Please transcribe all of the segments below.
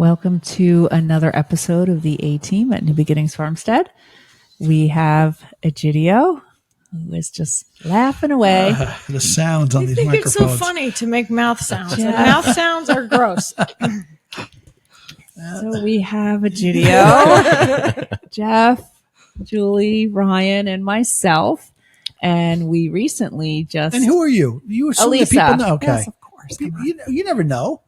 Welcome to another episode of the A-Team at New Beginnings Farmstead. We have Egidio, who is just laughing away. The sounds on these microphones. I think it's so funny to make mouth sounds. And mouth sounds are gross. So we have Egidio, Jeff, Julie, Ryan, and myself. And we recently just... And who are you? You assume that Elisa. people know. Okay. Yes, of course. You never know.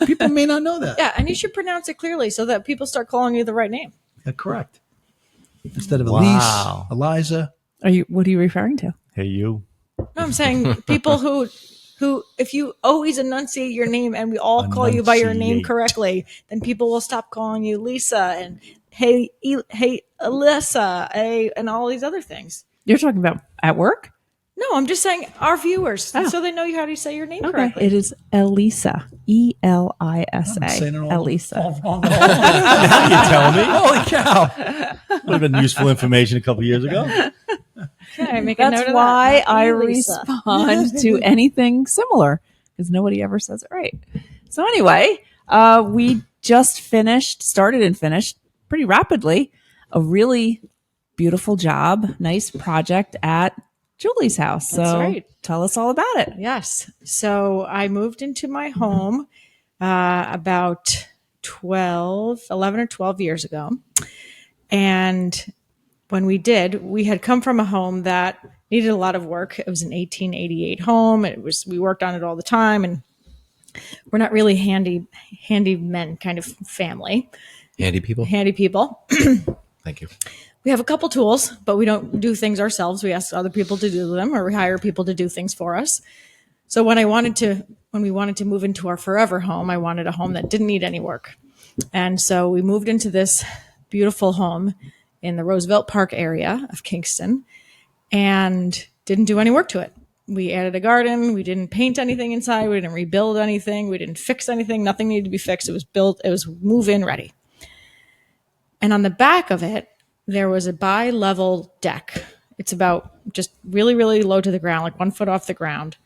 People may not know that. Yeah, and you should pronounce it clearly so that people start calling you the right name. Yeah, correct. Instead of Elise, Eliza. What are you referring to? Hey, you. No, I'm saying people who if you always enunciate your name and we all call you by your name Enunciate. correctly, then people will stop calling you Lisa and hey Alyssa, and all these other things. You're talking about at work? No, I'm just saying our viewers, Oh. so they know how to say your name Okay. correctly. It is Elisa. I'm saying it E-L-I-S-A. all Elisa. wrong. Now you're telling me. Holy cow. Would have been useful information a couple years ago. Okay, make a note That's of why that. I Elisa. respond to anything similar, because nobody ever says it right. So anyway, we just started and finished pretty rapidly a really beautiful job, nice project at Julie's house. So That's right. Tell us all about it. Yes. So I moved into my home about 11 or 12 years ago. And when we did, we had come from a home that needed a lot of work. It was an 1888 home. We worked on it all the time, and we're not really handyman kind of family. Handy people. Handy people. Thank you. We have a couple tools, but we don't do things ourselves. We ask other people to do them, or we hire people to do things for us. So when we wanted to move into our forever home, I wanted a home that didn't need any work. And so we moved into this beautiful home in the Roosevelt Park area of Kingston and didn't do any work to it. We added a garden. We didn't paint anything inside. We didn't rebuild anything. We didn't fix anything. Nothing needed to be fixed. It was built. It was move-in ready. And on the back of it, there was a bi-level deck. It's about just really, really low to the ground, like 1 foot off the ground.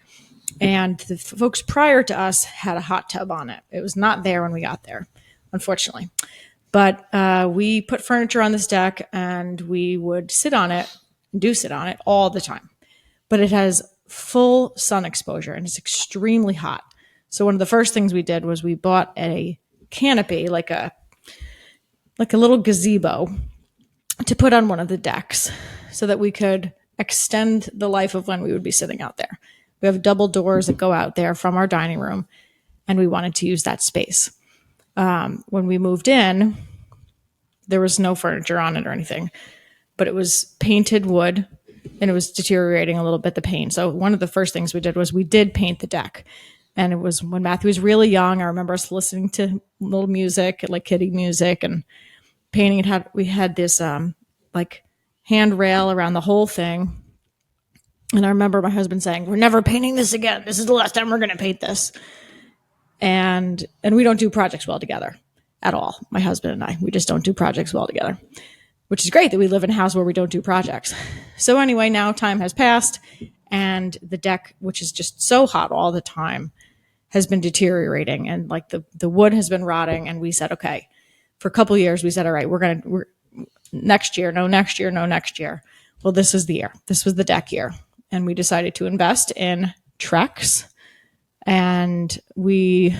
And the folks prior to us had a hot tub on it. It was not there when we got there, unfortunately. But we put furniture on this deck, and we would sit on it all the time. But it has full sun exposure, and it's extremely hot. So one of the first things we did was we bought a canopy, like a little gazebo, to put on one of the decks so that we could extend the life of when we would be sitting out there. We have double doors that go out there from our dining room, and we wanted to use that space. When we moved in, there was no furniture on it or anything, but it was painted wood, and it was deteriorating a little bit, the paint. So one of the first things we did was we did paint the deck. And it was when Matthew was really young. I remember us listening to little music, like kiddie music, and painting it. We had this like handrail around the whole thing. And I remember my husband saying, "We're never painting this again. This is the last time we're going to paint this." And we don't do projects well together at all. My husband and I, we just don't do projects well together, which is great that we live in a house where we don't do projects. So anyway, now time has passed, and the deck, which is just so hot all the time, has been deteriorating, and like the wood has been rotting. And we said, okay, for a couple of years, we said, all right, we're next year. Well, this is the year. This was the deck year. And we decided to invest in Trex. And we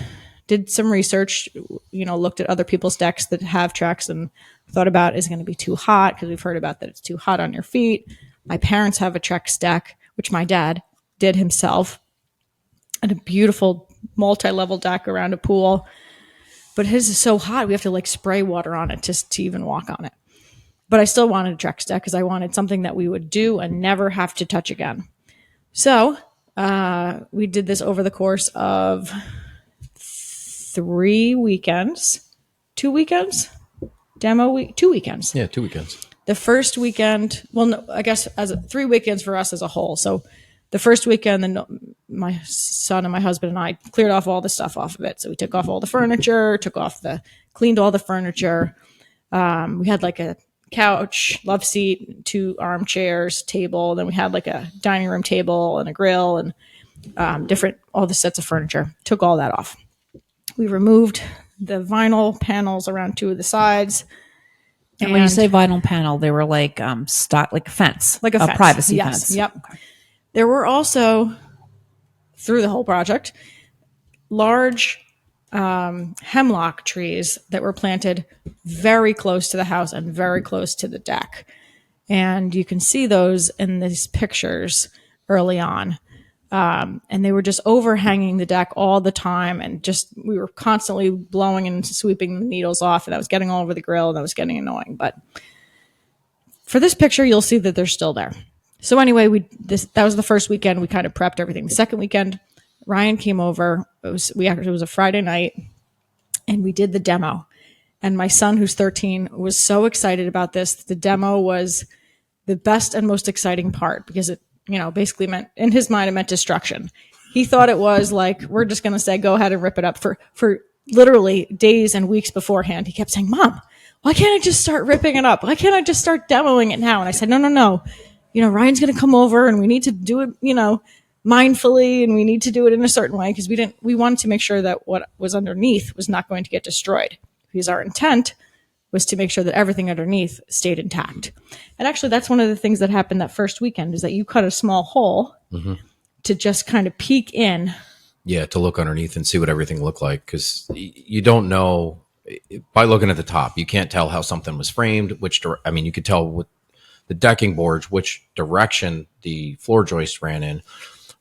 did some research, looked at other people's decks that have Trex and thought about, is it going to be too hot? Because we've heard about that it's too hot on your feet. My parents have a Trex deck, which my dad did himself, and a beautiful multi-level deck around a pool. But his is so hot, we have to like spray water on it just to even walk on it. But I still wanted a Trex deck because I wanted something that we would do and never have to touch again. So we did this over the course of 3 weekends, 2 weekends, demo week, 2 weekends. Yeah, 2 weekends. The first weekend, well, no, I guess 3 weekends for us as a whole. So the first weekend, then my son and my husband and I cleared off all the stuff off of it. So we took off all the furniture, cleaned all the furniture. We had like a couch, love seat, 2 armchairs, table. Then we had like a dining room table and a grill and all the sets of furniture. Took all that off. We removed the vinyl panels around 2 of the sides. And when you say vinyl panel, they were like like a fence, like a fence. privacy Yes. fence. Yep. Okay. There were also, through the whole project, large hemlock trees that were planted very close to the house and very close to the deck. And you can see those in these pictures early on. And they were just overhanging the deck all the time. And we were constantly blowing and sweeping the needles off. And that was getting all over the grill. And that was getting annoying. But for this picture, you'll see that they're still there. So anyway, that was the first weekend. We kind of prepped everything. The second weekend, Ryan came over. It was a Friday night, and we did the demo. And my son, who's 13, was so excited about this. The demo was the best and most exciting part because it, basically meant, in his mind, it meant destruction. He thought it was like, we're just going to say, go ahead and rip it up. For literally days and weeks beforehand, he kept saying, Mom, why can't I just start ripping it up? Why can't I just start demoing it now? And I said, no. Ryan's going to come over and we need to do it, mindfully, and we need to do it in a certain way because we wanted to make sure that what was underneath was not going to get destroyed, because our intent was to make sure that everything underneath stayed intact. And actually, that's one of the things that happened that first weekend, is that you cut a small hole to just kind of peek in. Yeah, to look underneath and see what everything looked like, because you don't know by looking at the top. You can't tell how something was framed. You could tell with the decking boards which direction the floor joist ran in,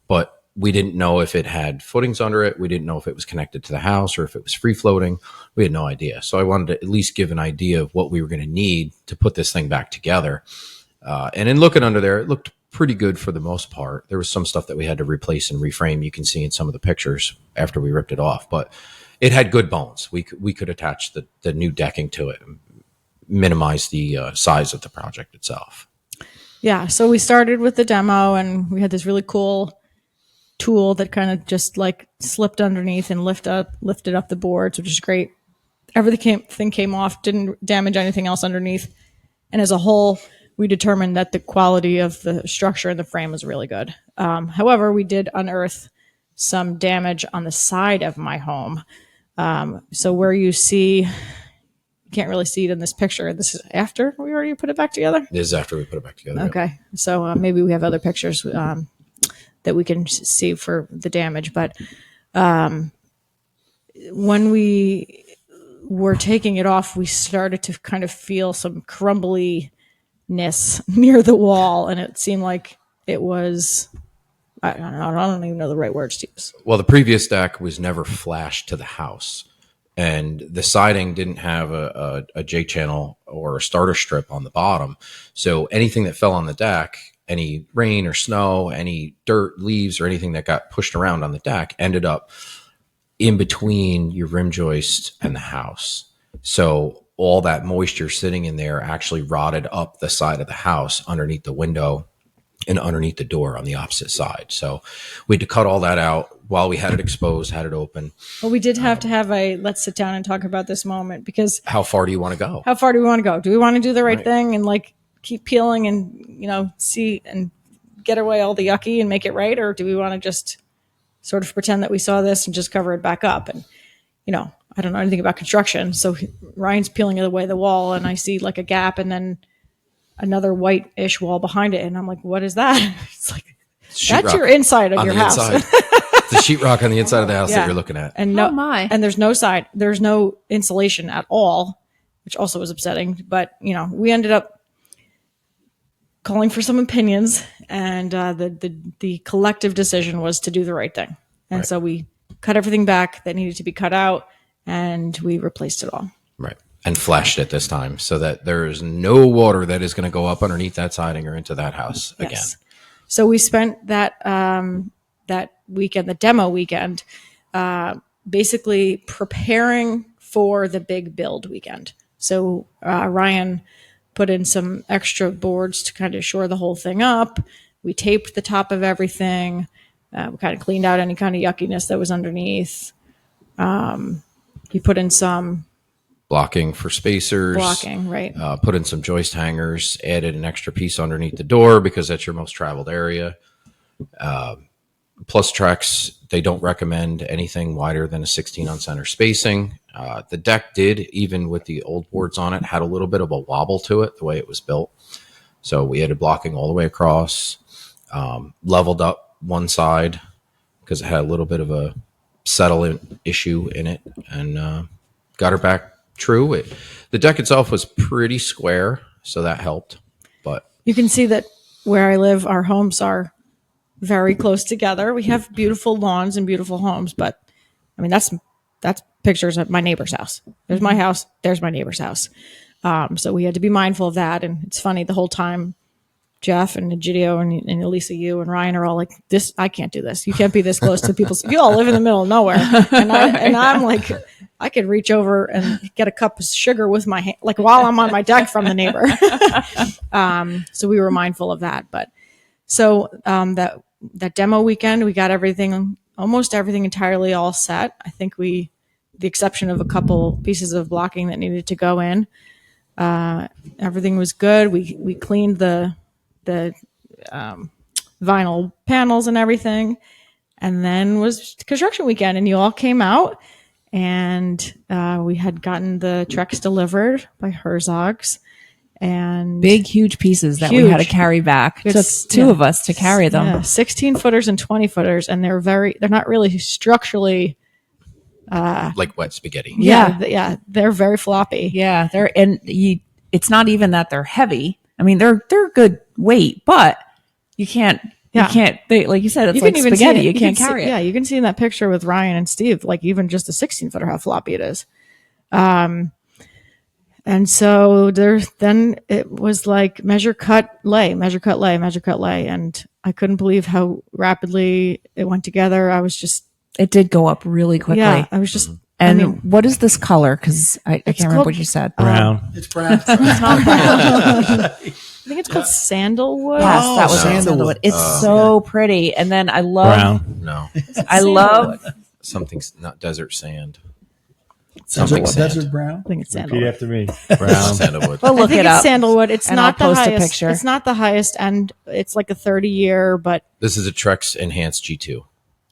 but we didn't know if it had footings under it. We didn't know if it was connected to the house or if it was free floating. We had no idea. So I wanted to at least give an idea of what we were going to need to put this thing back together. And in looking under there, it looked pretty good for the most part. There was some stuff that we had to replace and reframe. You can see in some of the pictures after we ripped it off, but it had good bones. We could attach the new decking to it and minimize the size of the project itself. Yeah. So we started with the demo, and we had this really cool tool that kind of just like slipped underneath and lifted up the boards, which is great. Everything came off, didn't damage anything else underneath. And as a whole, we determined that the quality of the structure and the frame was really good. However, we did unearth some damage on the side of my home. So where you see, you can't really see it in this picture. This is after we already put it back together? This is after we put it back together. Okay. So maybe we have other pictures that we can see for the damage. But when we were taking it off, we started to kind of feel some crumbliness near the wall. And it seemed like it was, I don't even know the right words to use. Well, the previous deck was never flashed to the house, and the siding didn't have a J channel or a starter strip on the bottom. So anything that fell on the deck, any rain or snow, any dirt, leaves, or anything that got pushed around on the deck ended up in between your rim joist and the house. So all that moisture sitting in there actually rotted up the side of the house underneath the window and underneath the door on the opposite side. So we had to cut all that out while we had it exposed, had it open. Well, we did have to have let's sit down and talk about this moment, because how far do you want to go? How far do we want to go? Do we want to do the right thing and like keep peeling and, see and get away all the yucky and make it right? Or do we want to just sort of pretend that we saw this and just cover it back up? And, I don't know anything about construction. So Ryan's peeling away the wall, and I see like a gap and then another white-ish wall behind it. And I'm like, what is that? It's like, that's your inside of your house. The sheetrock on the inside of the house that you're looking at. And and there's no side, there's no insulation at all, which also was upsetting. But, we ended up calling for some opinions, and the collective decision was to do the right thing. And so we cut everything back that needed to be cut out, and we replaced it all. Right. And flashed it this time so that there is no water that is going to go up underneath that siding or into that house again. So we spent that weekend, the demo weekend, basically preparing for the big build weekend. So Ryan put in some extra boards to kind of shore the whole thing up. We taped the top of everything. We kind of cleaned out any kind of yuckiness that was underneath. He put in some blocking for spacers. Right. Put in some joist hangers, added an extra piece underneath the door because that's your most traveled area. plus Trex, they don't recommend anything wider than a 16 on center spacing. The deck did, even with the old boards on it, had a little bit of a wobble to it, the way it was built. So we had it blocking all the way across, leveled up one side because it had a little bit of a settle issue in it, and got her back true. The deck itself was pretty square, so that helped. But You can see that where I live, our homes are very close together. We have beautiful lawns and beautiful homes, but I mean, that's pictures of my neighbor's house. There's my house. There's my neighbor's house. So we had to be mindful of that. And it's funny, the whole time, Jeff and Egidio and Elisa, you and Ryan are all like, "This, I can't do this. You can't be this close to people. You all live in the middle of nowhere." And I'm like, I could reach over and get a cup of sugar with my hand, like while I'm on my deck from the neighbor. So we were mindful of that. But so that demo weekend, we got almost everything entirely all set. I think the exception of a couple pieces of blocking that needed to go in. Everything was good. We cleaned the vinyl panels and everything, and then was construction weekend, and you all came out, and we had gotten the Trex delivered by Herzogs, and Big, huge pieces that we had to carry back. It took two of us to carry them. 16 footers and 20 footers, and they're not really structurally like wet spaghetti. they're very floppy. Yeah, it's not even that they're heavy. I mean, they're good weight, but you can't, like you said, it's like spaghetti. You can't carry it. Yeah, you can see in that picture with Ryan and Steve, like even just a 16 footer, how floppy it is. And so then it was like measure, cut, lay. And I couldn't believe how rapidly it went together. It did go up really quickly. Yeah, I was just, And what is this color? Because I can't remember called what you said. Brown. It's brown. it's not brown. I think it's called sandalwood. Yes, that was sandalwood. sandalwood. It's so pretty. And then I love, Brown. No, I love, something's not desert sand. Desert brown. I think it's Repeat sandalwood. after me. Brown sandalwood. well, I look think it it's up. sandalwood. It's and not I'll the post a highest. picture. It's not the highest end. It's like a 30-year, but This is a Trex Enhance G2.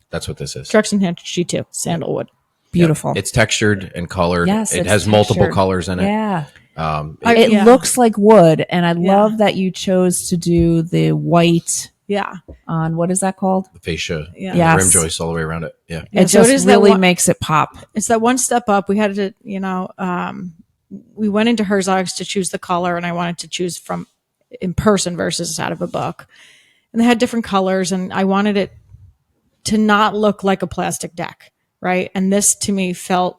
That's what this is. Trex Enhance G2 sandalwood. Beautiful. It's textured and colored. Yes, it it's has multiple textured. colors in it. Yeah. It- It looks like wood. And I love that you chose to do the white Yeah. on, what is that called? The fascia, Yeah. and Yes. the rim joist all the way around it. Yeah. Yeah, It so it just is that really one- makes it pop. It's that one step up. We had to, we went into Herzogs to choose the color, and I wanted to choose from in person versus out of a book. And they had different colors, and I wanted it to not look like a plastic deck, right? And this to me felt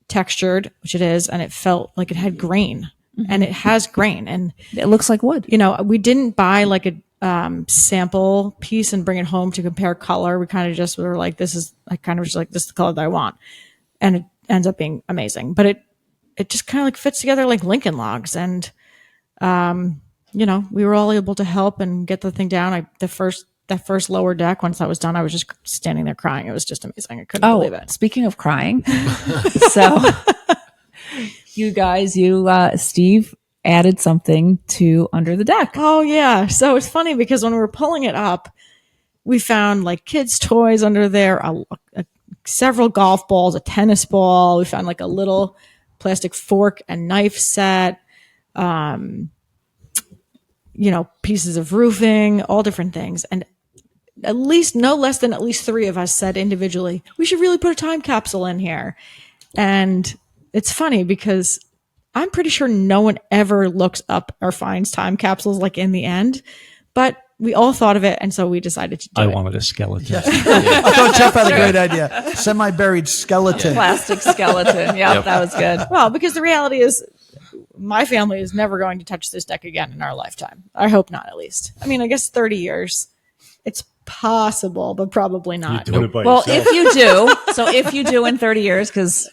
textured, which it is, and it felt like it had grain, and it has grain. And It looks like wood. we didn't buy like a sample piece and bring it home to compare color. We kind of just were like, this is the color that I want. And it ends up being amazing. But it just kind of like fits together like Lincoln logs. And, we were all able to help and get the thing down. That first lower deck, once that was done, I was just standing there crying. It was just amazing. I couldn't believe it. Speaking of crying, so you guys, Steve added something to under the deck. Oh yeah. So it's funny because when we were pulling it up, we found like kids' toys under there, several golf balls, a tennis ball. We found like a little plastic fork and knife set, pieces of roofing, all different things. And no less than at least 3 of us said individually, we should really put a time capsule in here. And it's funny because I'm pretty sure no one ever looks up or finds time capsules like in the end, but we all thought of it. And so we decided to do it. I wanted a skeleton. I thought Jeff had a great idea. Semi-buried skeleton. Plastic skeleton. Yep, that was good. Well, because the reality is my family is never going to touch this deck again in our lifetime. I hope not, at least. I mean, I guess 30 years. It's possible, but probably not. You're doing it by Well, yourself. if you do in 30 years, because,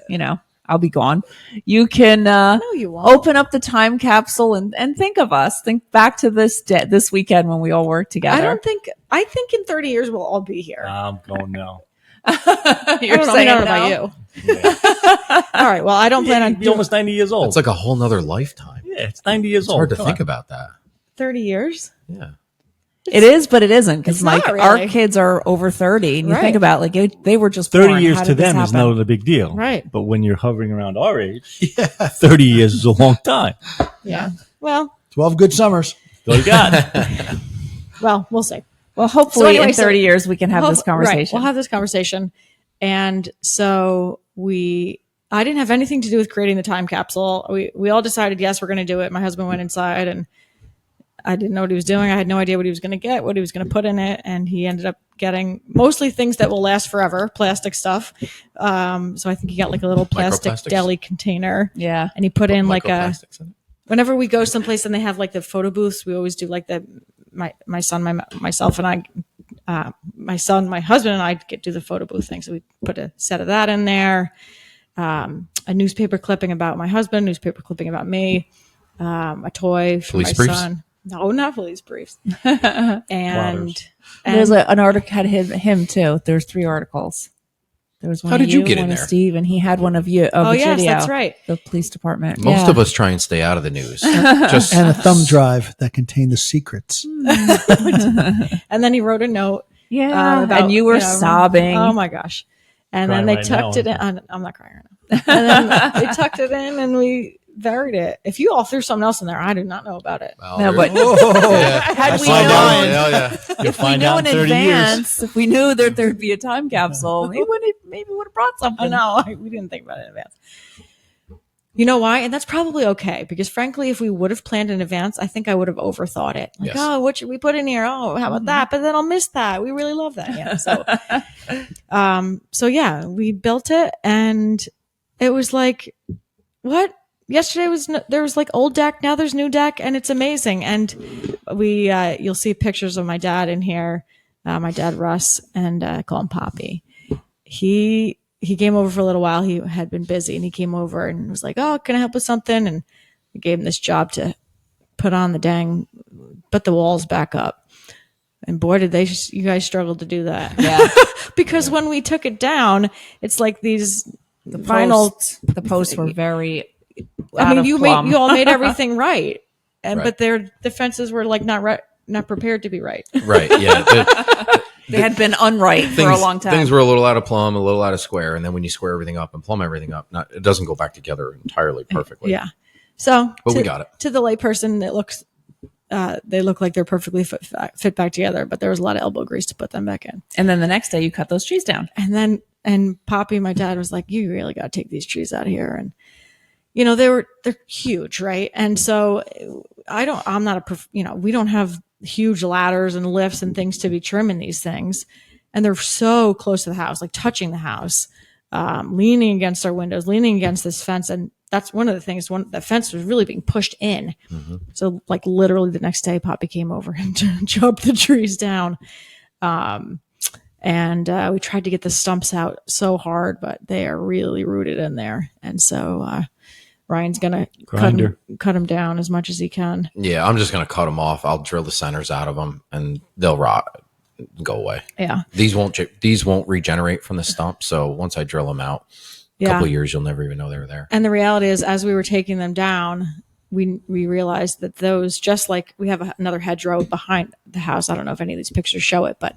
I'll be gone, you can you won't. open up the time capsule and think of us. Think back to this weekend when we all worked together. I think in 30 years we'll all be here. I'm going now. You're I don't know saying about no? you. All right. Well, I don't plan on You'd be almost 90 years old. It's like a whole nother lifetime. Yeah, it's 90 years It's old. hard to Come think on. about that. 30 years. Yeah. It is, but it isn't, because It's not like really. our kids are over 30, and you Right. think about like they were just 30 born. years How to did this them is happen? not a big deal. Right. But when you're hovering around our age, 30 years is a long time. Yeah. Well, 12 good summers. So you got we'll see. Well, hopefully So anyway, in 30 years we can have this Right, conversation. we'll have this conversation. And so I didn't have anything to do with creating the time capsule. We all decided, yes, we're going to do it. My husband went inside and I didn't know what he was doing. I had no idea what he was going to get, what he was going to put in it. And he ended up getting mostly things that will last forever, plastic stuff. So I think he got like a little plastic Microplastics? deli container. Yeah. And he put in like Microplastics in it. whenever we go someplace and they have like the photo booths, we always do like my son, myself and I, my son, my husband and I do the photo booth thing. So we put a set of that in there. A newspaper clipping about my husband, newspaper clipping about me, a toy for Police my briefs? son. No, not police briefs. and There's an article had him too. There's 3 articles. There was one How of did you get in one there? of Steve, and he had one of you. Of Oh, yes, Egidio, that's right. The police department. Most Yeah. of us try and stay out of the news. Just And a thumb drive that contained the secrets. and then he wrote a note. Yeah. About, and you were sobbing. Oh my gosh. And Crying then they right tucked now, it in. I'm not crying right now. And then they tucked it in and we buried it. If you all threw something else in there, I do not know about it. well, No, but yeah. had we find out. known, Yeah. You'll if we find knew out in in 30 years. advance, if we knew that there'd be a time capsule, we would have brought something. I know. We didn't think about it in advance. You know why? And that's probably okay because frankly, if we would have planned in advance, I think I would have overthought it. Like, Yes. oh, what should we put in here? Oh, how about that? But then I'll miss that. We really love that. Yeah. So yeah, we built it and it was like, what? Yesterday there was like old deck. Now there's new deck and it's amazing. And you'll see pictures of my dad in here. My dad, Russ, and I call him Poppy. He came over for a little while. He had been busy and he came over and was like, oh, can I help with something? And I gave him this job to put the walls back up. And boy, did you guys struggle to do that. Yeah. Because when we took it down, it's like The vinyl. the posts were very. I mean, you plumb. all made everything right. Right. But the fences were like not prepared to be right. Right. Yeah. They had been unright for a long time. Things were a little out of plumb, a little out of square, and then when you square everything up and plumb everything up, it doesn't go back together entirely perfectly. Yeah. So, But we got it. To the layperson, they look like they're perfectly fit back together, but there was a lot of elbow grease to put them back in. And then the next day, you cut those trees down. And Poppy, my dad, was like, "You really got to take these trees out of here." And they're huge, right? And so we don't have huge ladders and lifts and things to be trimming these things, and they're so close to the house, like touching the house, leaning against our windows, leaning against this fence, and that's one of the things. The fence was really being pushed in, so like literally the next day, Poppy came over and chopped the trees down. And we tried to get the stumps out so hard, but they are really rooted in there, and so Ryan's gonna cut them down as much as he can. Yeah, I'm just going to cut them off. I'll drill the centers out of them, and they'll rot, go away. Yeah, These won't regenerate from the stump. So once I drill them out, a couple of years, you'll never even know they were there. And the reality is, as we were taking them down, we realized that those, just like we have another hedgerow behind the house. I don't know if any of these pictures show it, but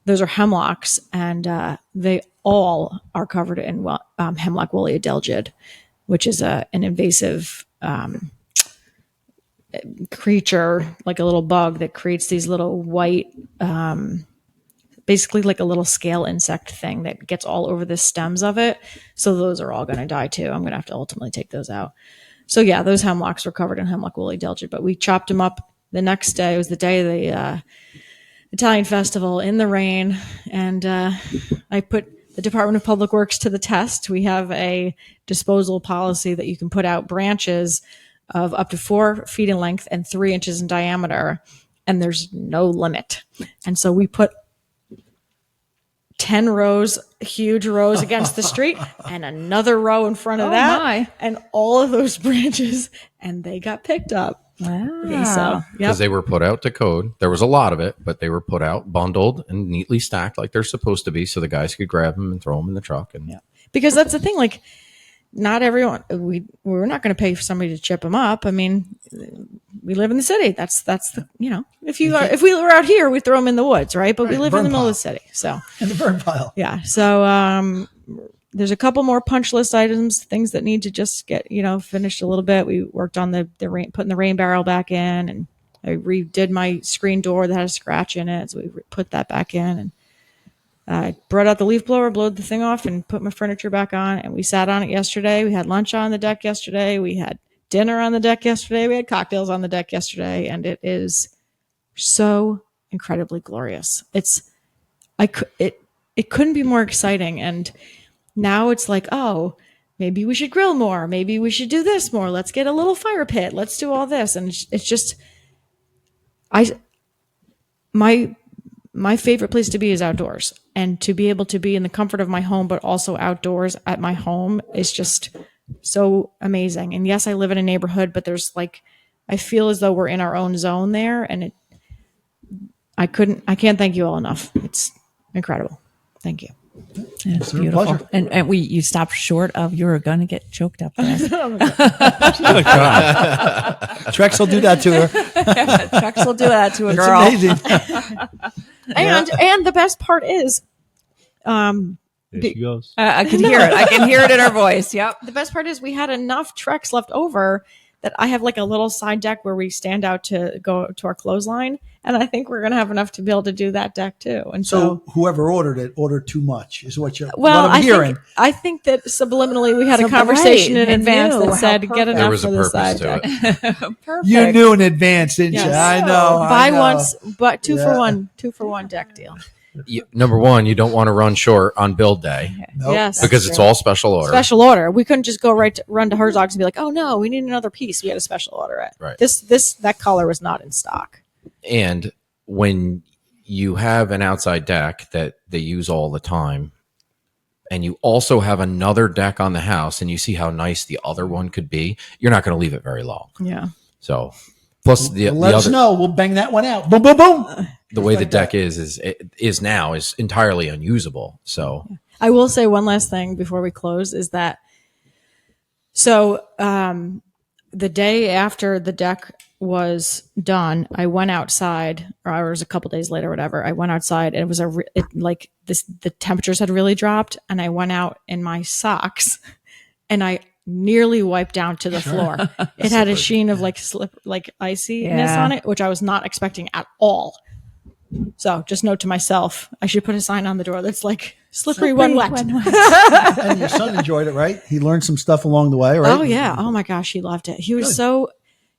those are hemlocks, and they all are covered in hemlock woolly adelgid, which is an invasive creature, like a little bug that creates these little white, basically like a little scale insect thing that gets all over the stems of it. So those are all going to die too. I'm going to have to ultimately take those out. So yeah, those hemlocks were covered in hemlock woolly adelgid, but we chopped them up the next day. It was the day of the Italian festival in the rain, and I put the Department of Public Works to the test. We have a disposal policy that you can put out branches of up to 4 feet in length and 3 inches in diameter, and there's no limit. And so we put 10 rows, huge rows against the street, and another row in front of that, my. and all of those branches, and they got picked up. Wow. So, Because they were put out to code. There was a lot of it, but they were put out, bundled, and neatly stacked like they're supposed to be, so the guys could grab them and throw them in the truck. And because that's the thing, like not everyone, we're not going to pay for somebody to chip them up. I mean, we live in the city. That's the, if we were out here, we throw them in the woods, right? But we live in the middle of the city. So, in the burn pile. yeah. So, there's a couple more punch list items, things that need to just get, finished a little bit. We worked on putting the rain barrel back in, and I redid my screen door that had a scratch in it. So we put that back in, and I brought out the leaf blower, blowed the thing off, and put my furniture back on. And we sat on it yesterday. We had lunch on the deck yesterday. We had dinner on the deck yesterday. We had cocktails on the deck yesterday. And it is so incredibly glorious. It couldn't be more exciting. And now it's like, oh, maybe we should grill more. Maybe we should do this more. Let's get a little fire pit. Let's do all this. And it's just, my favorite place to be is outdoors, and to be able to be in the comfort of my home, but also outdoors at my home is just so amazing. And yes, I live in a neighborhood, but there's I feel as though we're in our own zone there. And I can't thank you all enough. It's incredible. Thank you. It's beautiful. Pleasure. And you stopped short of, you were going to get choked up there. Trex will do that to her. Trex will do that to a It's girl. amazing. And the best part is, There she goes. I can hear it. I can hear it in her voice. Yep. the best part is we had enough Trex left over that I have a little side deck where we stand out to go to our clothesline. And I think we're going to have enough to be able to do that deck too. And So whoever ordered it ordered too much, is what well, I'm hearing. I think that subliminally we had a So conversation right, in advance knew that how said, get perfect. enough There was for a the purpose side to deck. it. Perfect. You knew in advance, didn't Yes. you? I know. Buy I know. once, but two Yeah. for one deck deal. Number one, you don't want to run short on build day Nope. Yes. because it's all special order. Special order. We couldn't just go run to Herzogs and be like, oh no, we need another piece. We had a special order it. Right. That color was not in stock. And when you have an outside deck that they use all the time, and you also have another deck on the house, and you see how nice the other one could be, you're not going to leave it very long. Yeah. So, plus the Let us other, know. We'll bang that one out. Boom, boom, boom. the way the like deck is entirely unusable. So, I will say one last thing before we close is that the day after the deck was done, I went outside, or it was a couple days later, whatever. I went outside, and it was the temperatures had really dropped, and I went out in my socks, and I nearly wiped down to the floor. It had a sheen of iciness on it, which I was not expecting at all. So just note to myself, I should put a sign on the door that's slippery when wet. And your son enjoyed it, right? He learned some stuff along the way, right? Oh yeah. Oh my gosh, he loved it. He was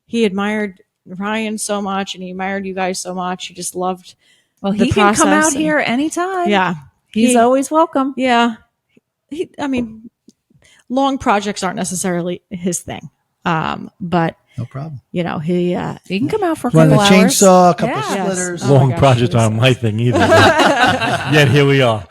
he admired Ryan so much, and he admired you guys so much. He just loved Well, the he can come process out here anytime. Yeah. He's always welcome. Yeah. I mean, long projects aren't necessarily his thing. But No problem. he He can come out for a Run couple a hours. chainsaw, a couple of Yeah. splitters. Yes. Oh my Long gosh, project it was- aren't my thing either. Yet here we are.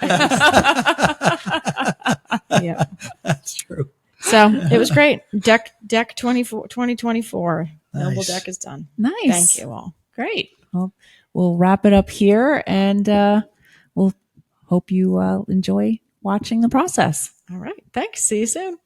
yeah. That's true. So it was great. Deck 2024. Noble Nice. deck is done. Nice. Thank you all. Great. Well, we'll wrap it up here, and we'll hope you enjoy watching the process. All right. Thanks. See you soon.